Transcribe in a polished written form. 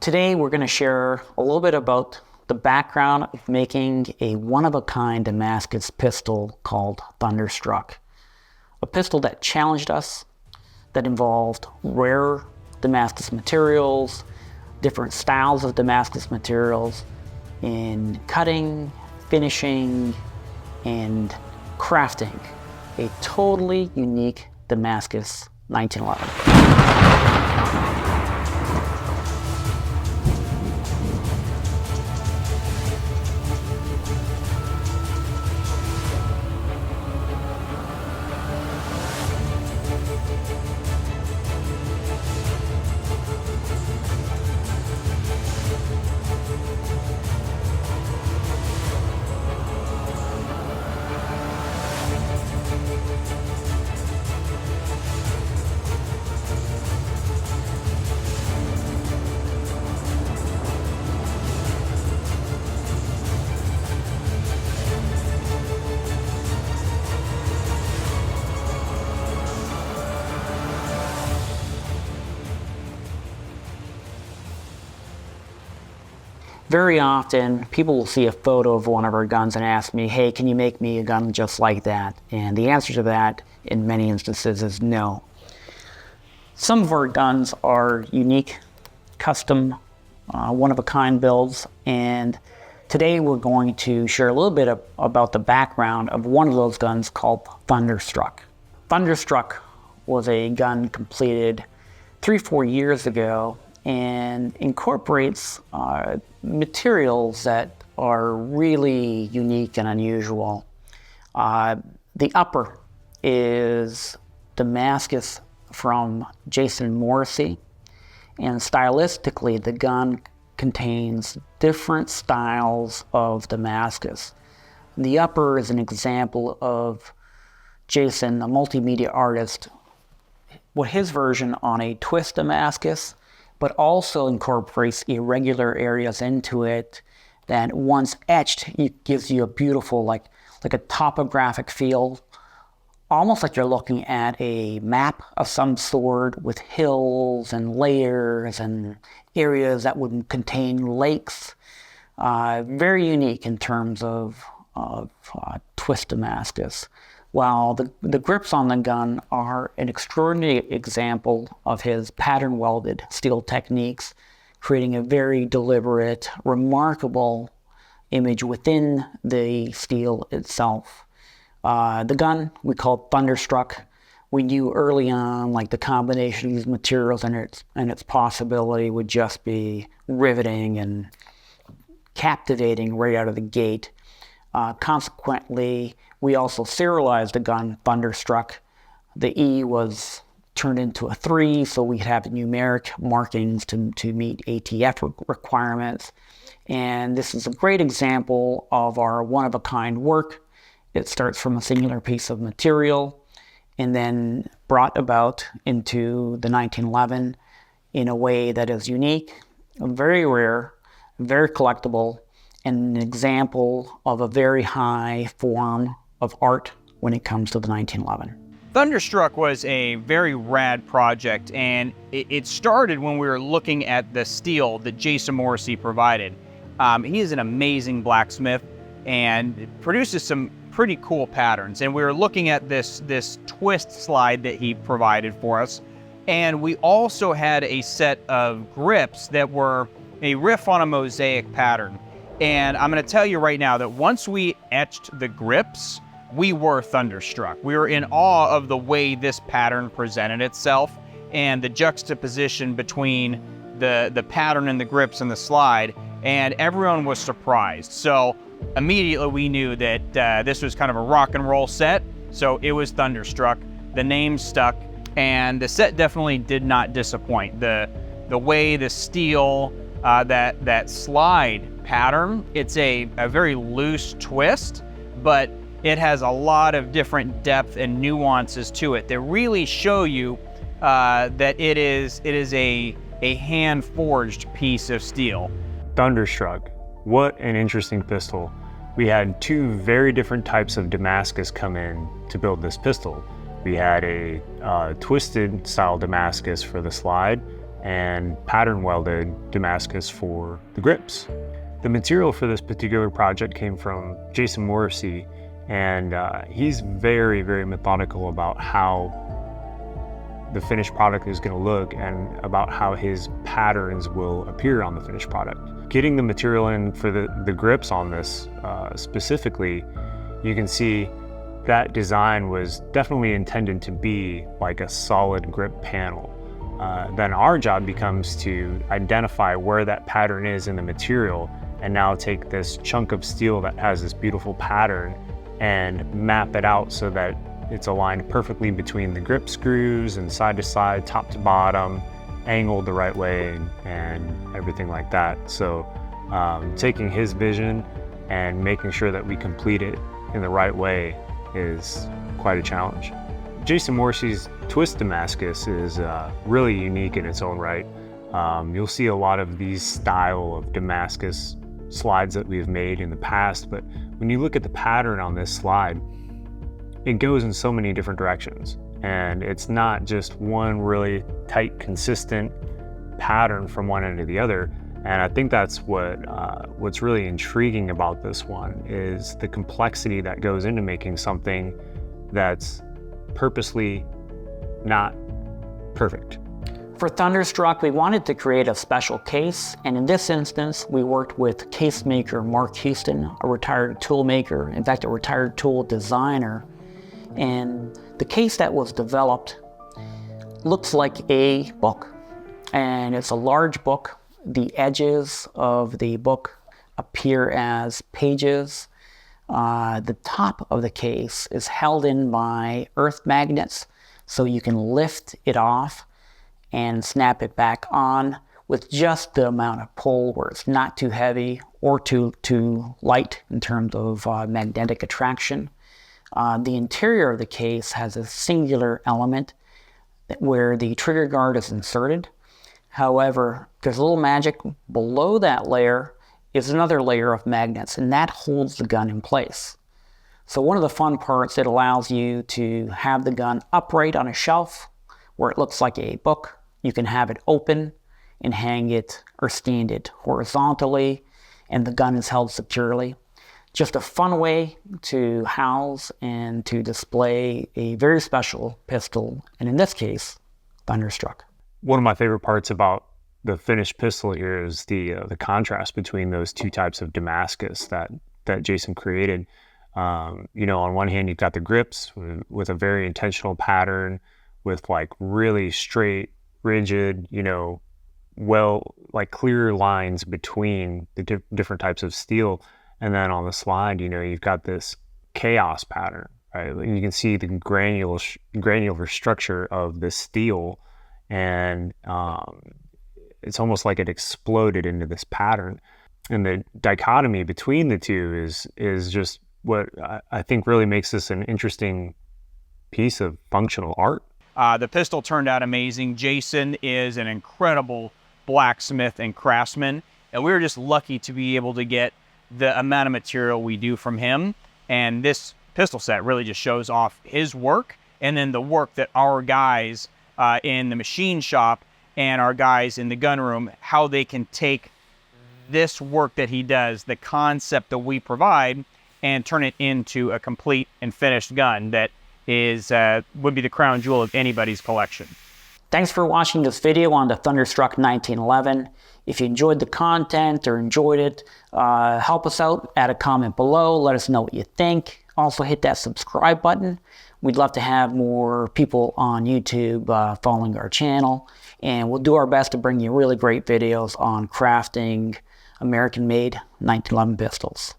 Today we're going to share a little bit about the background of making a one-of-a-kind Damascus pistol called Thunderstruck. A pistol that challenged us, that involved rare Damascus materials, different styles of Damascus materials in cutting, finishing, and crafting a totally unique Damascus 1911. Very often, people will see a photo of one of our guns and ask me, hey, can you make me a gun just like that? And the answer to that, in many instances, is no. Some of our guns are unique, custom, one-of-a-kind builds, and today we're going to share a little bit about the background of one of those guns called Thunderstruck. Thunderstruck was a gun completed 3-4 years ago and incorporates materials that are really unique and unusual. The upper is Damascus from Jason Morrissey, and stylistically the gun contains different styles of Damascus. The upper is an example of Jason, a multimedia artist, with his version on a twist Damascus, but also incorporates irregular areas into it that once etched, it gives you a beautiful, like a topographic feel, almost like you're looking at a map of some sort with hills and layers and areas that would contain lakes. Very unique in terms of twist Damascus. While the grips on the gun are an extraordinary example of his pattern welded steel techniques, creating a very deliberate, remarkable image within the steel itself. The gun we called Thunderstruck. We knew early on, like, the combination of these materials and its possibility would just be riveting and captivating right out of the gate. Consequently, we also serialized the gun Thunderstruck. The E was turned into a 3, so we have numeric markings to meet ATF requirements. And this is a great example of our one-of-a-kind work. It starts from a singular piece of material and then brought about into the 1911 in a way that is unique, very rare, very collectible, and an example of a very high form of art when it comes to the 1911. Thunderstruck was a very rad project, and it started when we were looking at the steel that Jason Morrissey provided. He is an amazing blacksmith and produces some pretty cool patterns. And we were looking at this twist slide that he provided for us. And we also had a set of grips that were a riff on a mosaic pattern. And I'm going to tell you right now that once we etched the grips, we were thunderstruck. We were in awe of the way this pattern presented itself and the juxtaposition between the pattern and the grips and the slide, and everyone was surprised. So immediately we knew that this was kind of a rock and roll set, so it was Thunderstruck. The name stuck, and the set definitely did not disappoint. The way the steel, that slide pattern, it's a very loose twist, but it has a lot of different depth and nuances to it that really show you that it is a hand-forged piece of steel. Thunderstruck, what an interesting pistol. We had two very different types of Damascus come in to build this pistol. We had a twisted style Damascus for the slide, and pattern welded Damascus for the grips. The material for this particular project came from Jason Morrissey, and he's very, very methodical about how the finished product is going to look and about how his patterns will appear on the finished product. Getting the material in for the grips on this specifically, you can see that design was definitely intended to be like a solid grip panel. Then our job becomes to identify where that pattern is in the material, and now take this chunk of steel that has this beautiful pattern and map it out so that it's aligned perfectly between the grip screws and side to side, top to bottom, angled the right way, and everything like that. So taking his vision and making sure that we complete it in the right way is quite a challenge. Jason Morrissey's twist Damascus is really unique in its own right. You'll see a lot of these style of Damascus slides that we've made in the past, but when you look at the pattern on this slide, it goes in so many different directions, and it's not just one really tight, consistent pattern from one end to the other. And I think that's what's really intriguing about this one is the complexity that goes into making something that's purposely not perfect. For Thunderstruck, we wanted to create a special case, and in this instance, we worked with case maker Mark Houston, a retired tool maker, in fact, a retired tool designer. And the case that was developed looks like a book, and it's a large book. The edges of the book appear as pages. The top of the case is held in by earth magnets, so you can lift it off and snap it back on with just the amount of pull where it's not too heavy or too light in terms of magnetic attraction. The interior of the case has a singular element where the trigger guard is inserted. However, there's a little magic. Below that layer is another layer of magnets, and that holds the gun in place. So one of the fun parts, it allows you to have the gun upright on a shelf where it looks like a book. You can have it open and hang it or stand it horizontally, and the gun is held securely. Just a fun way to house and to display a very special pistol, and in this case, Thunderstruck. One of my favorite parts about the finished pistol here is the contrast between those two types of Damascus that Jason created. On one hand, you've got the grips with a very intentional pattern with like really straight, rigid, clear lines between the different types of steel. And then on the slide, you've got this chaos pattern, right? And you can see the granular structure of the steel, and it's almost like it exploded into this pattern. And the dichotomy between the two is just what I think really makes this an interesting piece of functional art. The pistol turned out amazing. Jason is an incredible blacksmith and craftsman, and we were just lucky to be able to get the amount of material we do from him. And this pistol set really just shows off his work, and then the work that our guys in the machine shop and our guys in the gun room, how they can take this work that he does, the concept that we provide, and turn it into a complete and finished gun that would be the crown jewel of anybody's collection. Thanks for watching this video on the Thunderstruck 1911. If you enjoyed the content or enjoyed it, help us out, add a comment below, let us know what you think. Also hit that subscribe button. We'd love to have more people on YouTube following our channel, and we'll do our best to bring you really great videos on crafting American-made 1911 pistols.